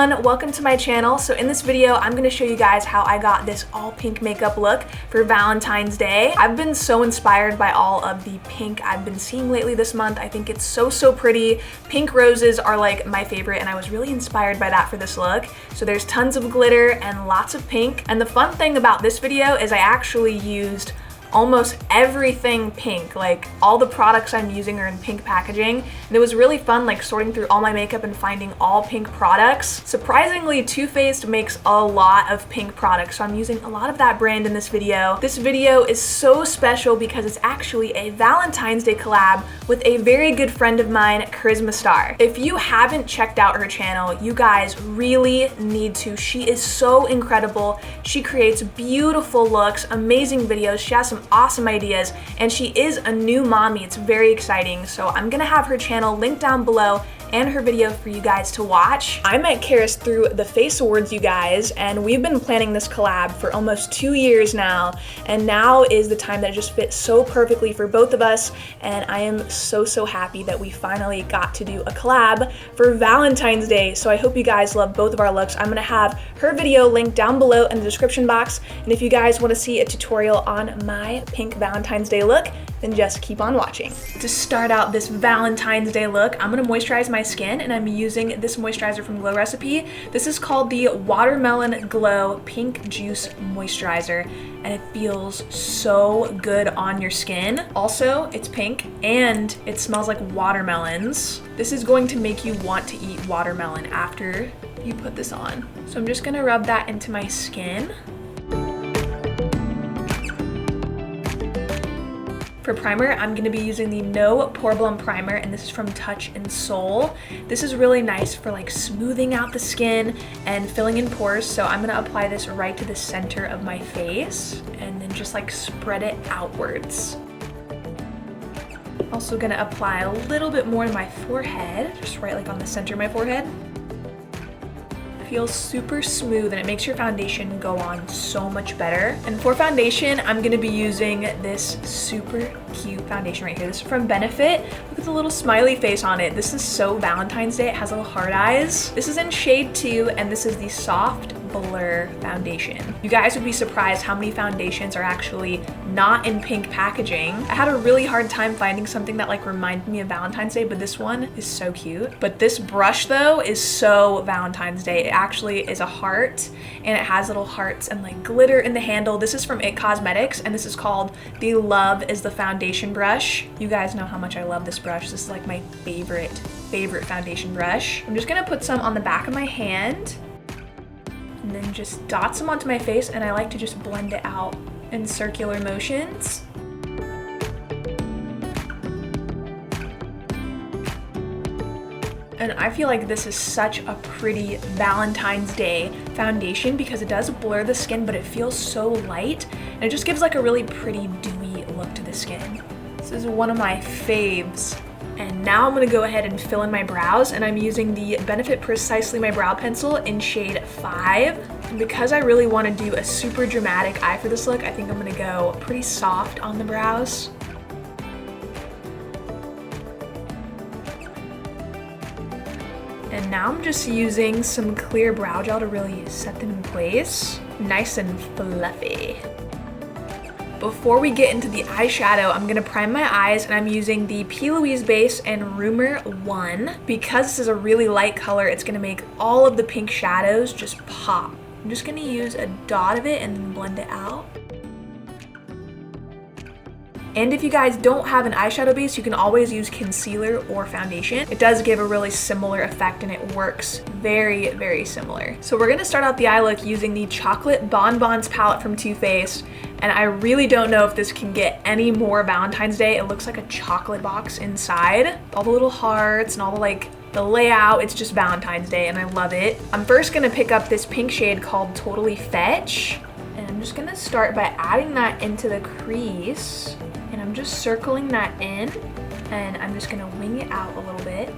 everyone, welcome to my channel. So in this video, I'm gonna show you guys how I got this all pink makeup look for Valentine's Day. I've been so inspired by all of the pink I've been seeing lately this month. I think it's so pretty. Pink roses are like my favorite, and I was really inspired by that for this look. So there's tons of glitter and lots of pink. And the fun thing about this video is I actually used almost everything pink. Like all the products I'm using are in pink packaging, and it was really fun like sorting through all my makeup and finding all pink products. Surprisingly, Too Faced makes a lot of pink products, so I'm using a lot of that brand in this video. This video is so special because it's actually a Valentine's Day collab with a very good friend of mine, Charisma Star. If you haven't checked out her channel, you guys really need to. She is so incredible. She creates beautiful looks, amazing videos. She has some awesome ideas, and she is a new mommy. It's very exciting. So I'm gonna have her channel linked down below and her video for you guys to watch. I met Karis through the Face Awards, you guys, and we've been planning this collab for almost 2 years now, and now is the time that it just fits so perfectly for both of us, and I am so happy that we finally got to do a collab for Valentine's Day. So I hope you guys love both of our looks. I'm gonna have her video linked down below in the description box, and if you guys wanna see a tutorial on my pink Valentine's Day look, then just keep on watching. To start out this Valentine's Day look, I'm gonna moisturize my skin, and I'm using this moisturizer from Glow Recipe. This is called the Watermelon Glow Pink Juice Moisturizer, and it feels so good on your skin. Also, it's pink and it smells like watermelons. This is going to make you want to eat watermelon after you put this on. So I'm just gonna rub that into my skin. For primer, I'm gonna be using the No POREBLEM primer, and this is from Touch and Soul. This is really nice for like smoothing out the skin and filling in pores. So I'm gonna apply this right to the center of my face and then just like spread it outwards. Also gonna apply a little bit more to my forehead, just right like on the center of my forehead. Feels super smooth, and it makes your foundation go on so much better. And for foundation, I'm gonna be using this super cute foundation right here. This is from Benefit. Look at the little smiley face on it. This is so Valentine's Day. It has little heart eyes. This is in shade 2, and this is the Soft Blur foundation. You guys would be surprised how many foundations are actually not in pink packaging. I had a really hard time finding something that like reminded me of Valentine's Day, but this one is so cute. But this brush though is so Valentine's Day. It actually is a heart, and it has little hearts and like glitter in the handle. This is from IT Cosmetics, and this is called the Love is the Foundation brush. You guys know how much I love this brush. This is like my favorite foundation brush. I'm just gonna put some on the back of my hand and then just dot some onto my face, and I like to just blend it out in circular motions. And I feel like this is such a pretty Valentine's Day foundation because it does blur the skin, but it feels so light, and it just gives like a really pretty dewy look to the skin. This is one of my faves. And now I'm gonna go ahead and fill in my brows, and I'm using the Benefit Precisely My Brow Pencil in shade 5. And because I really wanna do a super dramatic eye for this look, I think I'm gonna go pretty soft on the brows. And now I'm just using some clear brow gel to really set them in place. Nice and fluffy. Before we get into the eyeshadow, I'm gonna prime my eyes, and I'm using the P. Louise base and Rumor 1. Because this is a really light color, it's gonna make all of the pink shadows just pop. I'm just gonna use a dot of it and then blend it out. And if you guys don't have an eyeshadow base, you can always use concealer or foundation. It does give a really similar effect, and it works very similar. So we're gonna start out the eye look using the Chocolate Bonbons palette from Too Faced, and I really don't know if this can get any more Valentine's Day. It looks like a chocolate box inside. All the little hearts and all the like the layout, it's just Valentine's Day, and I love it. I'm first gonna pick up this pink shade called Totally Fetch, and I'm just gonna start by adding that into the crease. And I'm just circling that in, and I'm just gonna wing it out a little bit.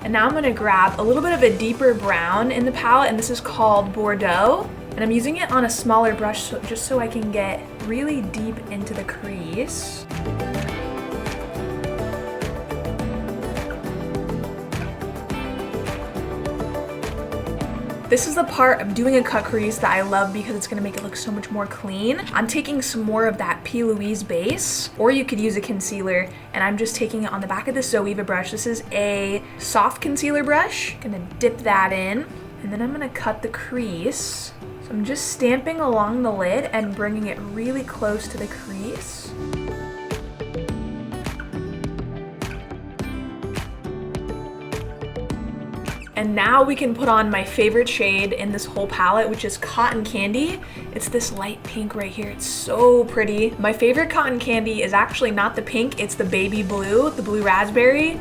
And now I'm gonna grab a little bit of a deeper brown in the palette, and this is called Bordeaux. And I'm using it on a smaller brush just so I can get really deep into the crease. This is the part of doing a cut crease that I love because it's gonna make it look so much more clean. I'm taking some more of that P. Louise base, or you could use a concealer, and I'm just taking it on the back of this Zoeva brush. This is a soft concealer brush. Gonna dip that in, and then I'm gonna cut the crease. So I'm just stamping along the lid and bringing it really close to the crease. And now we can put on my favorite shade in this whole palette, which is Cotton Candy. It's this light pink right here. It's so pretty. My favorite Cotton Candy is actually not the pink, it's the baby blue, the blue raspberry.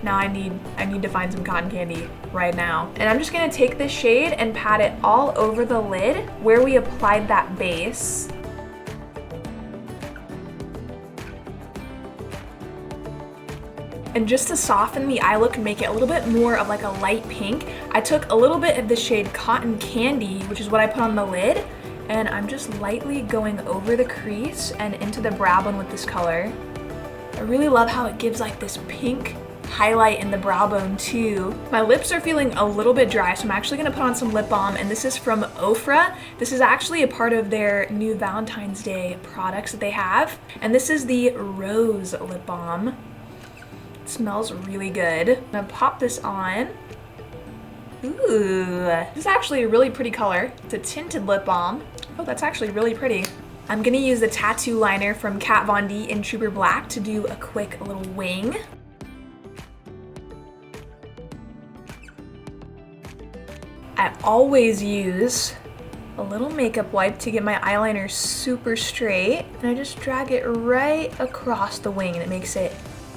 Now I need to find some cotton candy right now. And I'm just gonna take this shade and pat it all over the lid where we applied that base. And just to soften the eye look and make it a little bit more of like a light pink, I took a little bit of the shade Cotton Candy, which is what I put on the lid, and I'm just lightly going over the crease and into the brow bone with this color. I really love how it gives like this pink highlight in the brow bone too. My lips are feeling a little bit dry, so I'm actually gonna put on some lip balm, and this is from Ofra. This is actually a part of their new Valentine's Day products that they have, and this is the Rose Lip Balm. It smells really good. I'm gonna pop this on. Ooh, this is actually a really pretty color. It's a tinted lip balm. Oh, that's actually really pretty. I'm gonna use the tattoo liner from Kat Von D in Trooper Black to do a quick little wing. I always use a little makeup wipe to get my eyeliner super straight, and I just drag it right across the wing and it makes it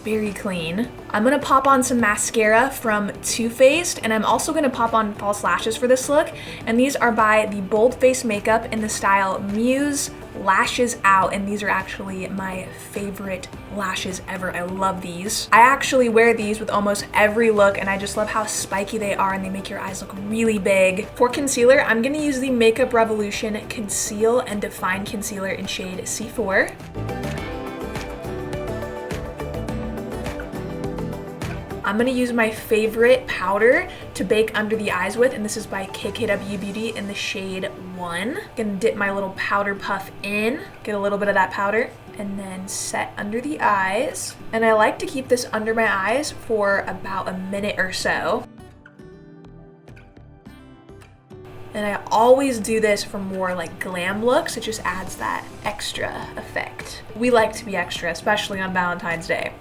very clean. I'm gonna pop on some mascara from Too Faced, and I'm also gonna pop on false lashes for this look, and these are by the Bold Face Makeup in the style Muse Lashes Out, and these are actually my favorite lashes ever. I love these. I actually wear these with almost every look, and I just love how spiky they are and they make your eyes look really big. For concealer, I'm gonna use the Makeup Revolution Conceal and Define Concealer in shade C4. I'm gonna use my favorite powder to bake under the eyes with, and this is by KKW Beauty in the shade 1. Gonna dip my little powder puff in, get a little bit of that powder, and then set under the eyes. And I like to keep this under my eyes for about a minute or so. And I always do this for more like glam looks. It just adds that extra effect. We like to be extra, especially on Valentine's Day.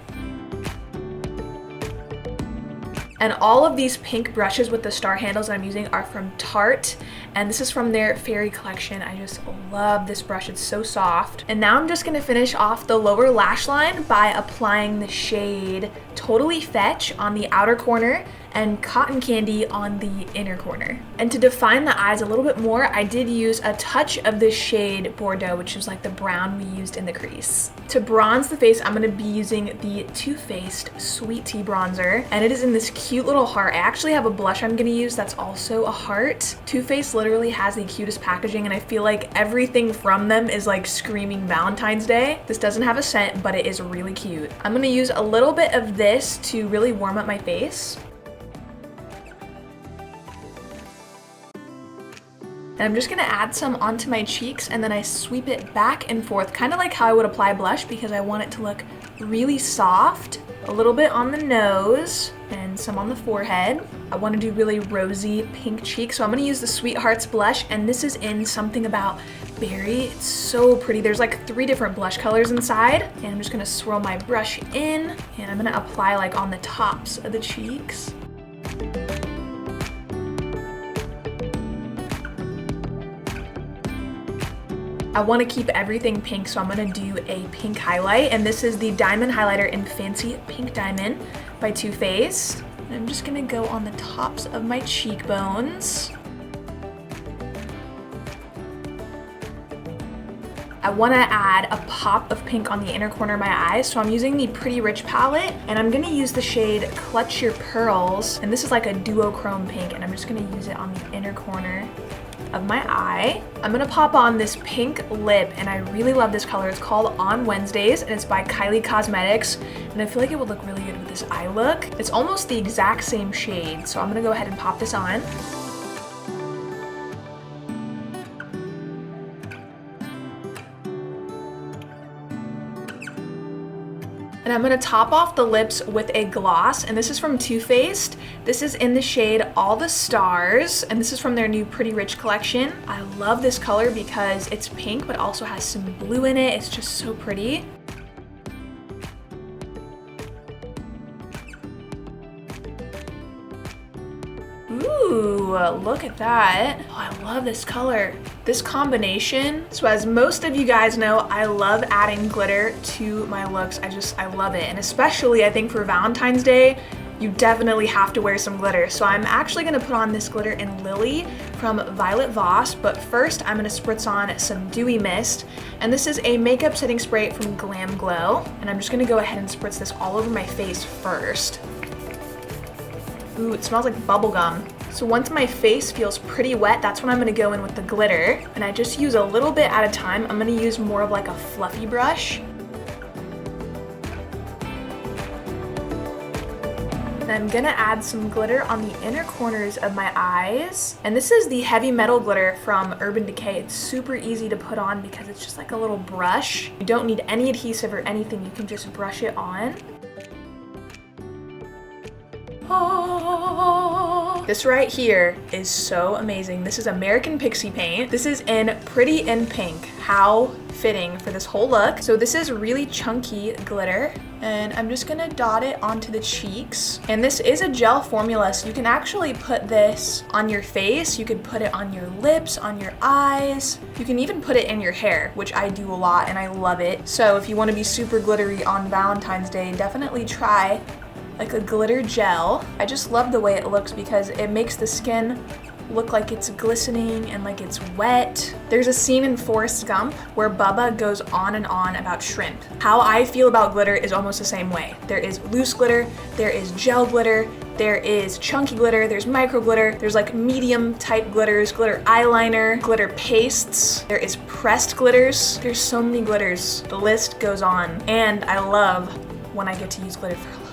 And all of these pink brushes with the star handles that I'm using are from Tarte, and this is from their Fairy collection. I just love this brush, it's so soft. And now I'm just gonna finish off the lower lash line by applying the shade Totally Fetch on the outer corner and Cotton Candy on the inner corner. And to define the eyes a little bit more, I did use a touch of the shade Bordeaux, which is like the brown we used in the crease. To bronze the face, I'm gonna be using the Too Faced Sweet Tea Bronzer, and it is in this cute little heart. I actually have a blush I'm gonna use that's also a heart. Too Faced literally has the cutest packaging, and I feel like everything from them is like screaming Valentine's Day. This doesn't have a scent, but it is really cute. I'm gonna use a little bit of this to really warm up my face. And I'm just gonna add some onto my cheeks, and then I sweep it back and forth, kind of like how I would apply blush, because I want it to look really soft. A little bit on the nose and some on the forehead. I want to do really rosy pink cheeks, so I'm gonna use the Sweethearts blush, and this is in Something About Berry. It's so pretty. There's like 3 different blush colors inside, and I'm just gonna swirl my brush in, and I'm gonna apply like on the tops of the cheeks. I want to keep everything pink, so I'm going to do a pink highlight, and this is the Diamond Highlighter in Fancy Pink Diamond by Too Faced. And I'm just going to go on the tops of my cheekbones. I want to add a pop of pink on the inner corner of my eyes, so I'm using the Pretty Rich palette, and I'm going to use the shade Clutch Your Pearls, and this is like a duochrome pink, and I'm just going to use it on the inner corner of my eye. I'm gonna pop on this pink lip, and I really love this color. It's called On Wednesdays, and it's by Kylie Cosmetics, and I feel like it would look really good with this eye look. It's almost the exact same shade, so I'm gonna go ahead and pop this on. And I'm gonna top off the lips with a gloss, and this is from Too Faced. This is in the shade All the Stars, and this is from their new Pretty Rich collection. I love this color because it's pink but also has some blue in it. It's just so pretty. Ooh, look at that. Oh, I love this color. This combination. So as most of you guys know, I love adding glitter to my looks. I love it. And especially I think for Valentine's Day, you definitely have to wear some glitter. So I'm actually gonna put on this glitter in Lilly from Violet Voss, but first I'm gonna spritz on some Dewy Mist. And this is a makeup setting spray from GLAMGLOW. And I'm just gonna go ahead and spritz this all over my face first. Ooh, it smells like bubblegum. So once my face feels pretty wet, that's when I'm gonna go in with the glitter. And I just use a little bit at a time. I'm gonna use more of like a fluffy brush. And I'm gonna add some glitter on the inner corners of my eyes. And this is the Heavy Metal glitter from Urban Decay. It's super easy to put on because it's just like a little brush. You don't need any adhesive or anything. You can just brush it on. Oh. This right here is so amazing. This is American Pixie paint. This is in Pretty in Pink. How fitting for this whole look. So this is really chunky glitter, and I'm just gonna dot it onto the cheeks. And this is a gel formula, so you can actually put this on your face. You could put it on your lips, on your eyes. You can even put it in your hair, which I do a lot and I love it. So if you wanna be super glittery on Valentine's Day, definitely try like a glitter gel. I just love the way it looks because it makes the skin look like it's glistening and like it's wet. There's a scene in Forrest Gump where Bubba goes on and on about shrimp. How I feel about glitter is almost the same way. There is loose glitter, there is gel glitter, there is chunky glitter, there's micro glitter, there's like medium type glitters, glitter eyeliner, glitter pastes, there is pressed glitters. There's so many glitters. The list goes on. And I love when I get to use glitter for a look.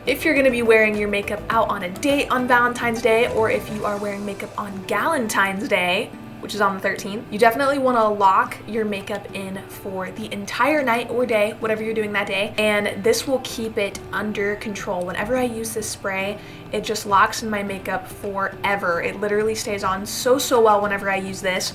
If you're gonna be wearing your makeup out on a date on Valentine's Day, or if you are wearing makeup on Galentine's Day, which is on the 13th, you definitely wanna lock your makeup in for the entire night or day, whatever you're doing that day, and this will keep it under control. Whenever I use this spray, it just locks in my makeup forever. It literally stays on so well whenever I use this.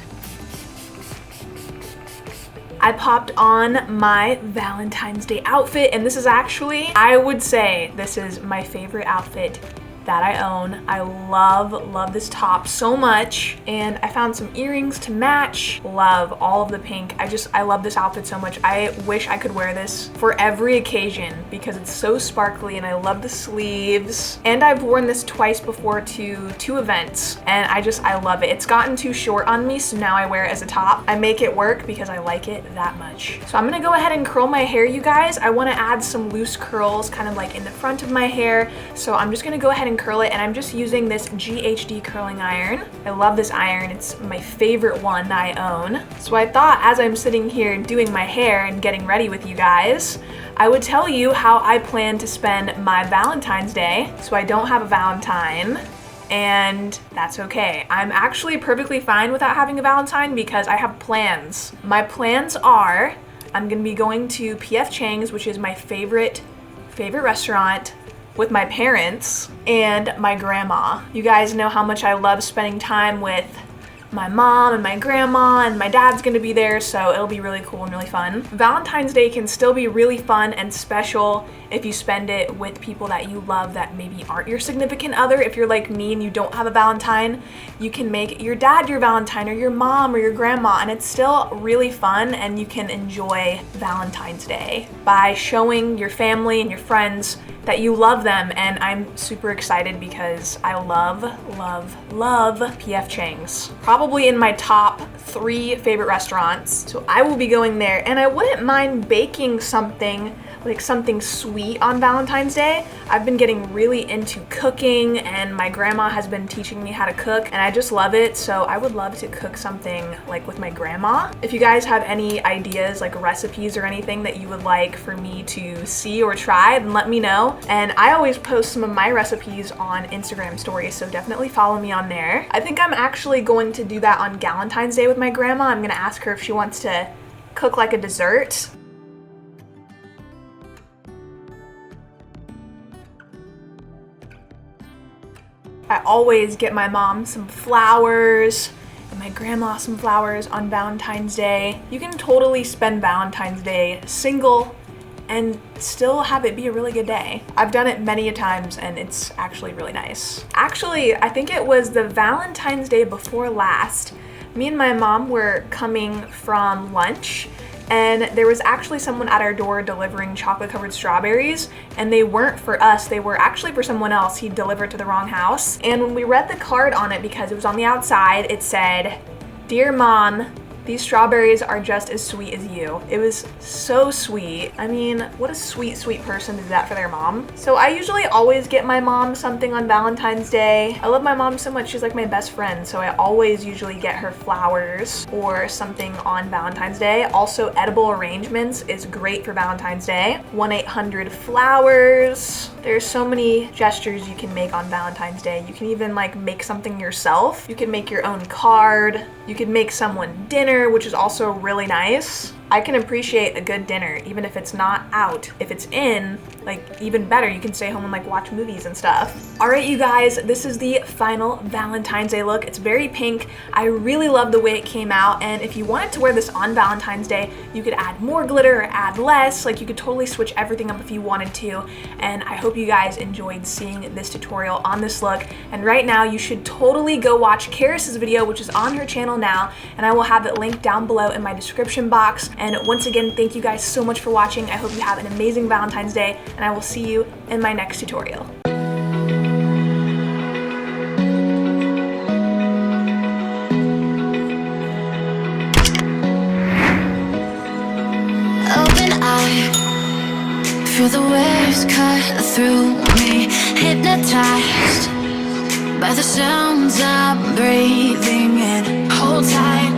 I popped on my Valentine's Day outfit, and this is actually, I would say, this is my favorite outfit that I own. I love this top so much, and I found some earrings to match. Love all of the pink. I love this outfit so much. I wish I could wear this for every occasion because it's so sparkly, and I love the sleeves. And I've worn this twice before to two events, and I love it. It's gotten too short on me, so now I wear it as a top. I make it work because I like it that much. So I'm gonna go ahead and curl my hair, you guys. I wanna add some loose curls kind of like in the front of my hair, so I'm just gonna go ahead and curl it, and I'm just using this GHD curling iron. I love this iron. It's my favorite one that I own. So I thought as I'm sitting here doing my hair and getting ready with you guys, I would tell you how I plan to spend my Valentine's Day. So I don't have a Valentine, and that's okay. I'm actually perfectly fine without having a Valentine because I have plans. My plans are, I'm gonna be going to P.F. Chang's, which is my favorite restaurant, with my parents and my grandma. You guys know how much I love spending time with my mom and my grandma, and my dad's gonna be there, so it'll be really cool and really fun. Valentine's Day can still be really fun and special if you spend it with people that you love that maybe aren't your significant other. If you're like me and you don't have a Valentine, you can make your dad your Valentine, or your mom, or your grandma, and it's still really fun, and you can enjoy Valentine's Day by showing your family and your friends that you love them. And I'm super excited because I love P.F. Chang's. Probably in my top 3 favorite restaurants. So I will be going there, and I wouldn't mind baking something, like something sweet on Valentine's Day. I've been getting really into cooking, and my grandma has been teaching me how to cook, and I just love it. So I would love to cook something like with my grandma. If you guys have any ideas, like recipes or anything that you would like for me to see or try, then let me know. And I always post some of my recipes on Instagram stories, so definitely follow me on there. I think I'm actually going to do that on Galentine's Day with my grandma. I'm gonna ask her if she wants to cook like a dessert. always get my mom some flowers and my grandma some flowers on Valentine's Day. You can totally spend Valentine's Day single and still have it be a really good day. I've done it many a times and it's actually really nice. Actually, I think it was the Valentine's Day before last. Me and my mom were coming from lunch and there was actually someone at our door delivering chocolate covered strawberries, and they weren't for us, they were actually for someone else. He delivered to the wrong house. And when we read the card on it, because it was on the outside, it said, "Dear Mom, these strawberries are just as sweet as you." It was so sweet. I mean, what a sweet, sweet person to do that for their mom. So I usually always get my mom something on Valentine's Day. I love my mom so much, she's like my best friend, so I always usually get her flowers or something on Valentine's Day. Also, edible arrangements is great for Valentine's Day. 1-800-FLOWERS. There's so many gestures you can make on Valentine's Day. You can even like make something yourself. You can make your own card. You can make someone dinner, which is also really nice. I can appreciate a good dinner, even if it's not out. If it's in, like even better, you can stay home and like watch movies and stuff. All right, you guys, this is the final Valentine's Day look. It's very pink. I really love the way it came out. And if you wanted to wear this on Valentine's Day, you could add more glitter or add less. Like you could totally switch everything up if you wanted to. And I hope you guys enjoyed seeing this tutorial on this look. And right now you should totally go watch Karis's video, which is on her channel now. And I will have it linked down below in my description box. And once again, thank you guys so much for watching. I hope you have an amazing Valentine's Day, and I will see you in my next tutorial. Open eye, feel the waves cut through me, hypnotized by the sounds I'm breathing in. Hold tight,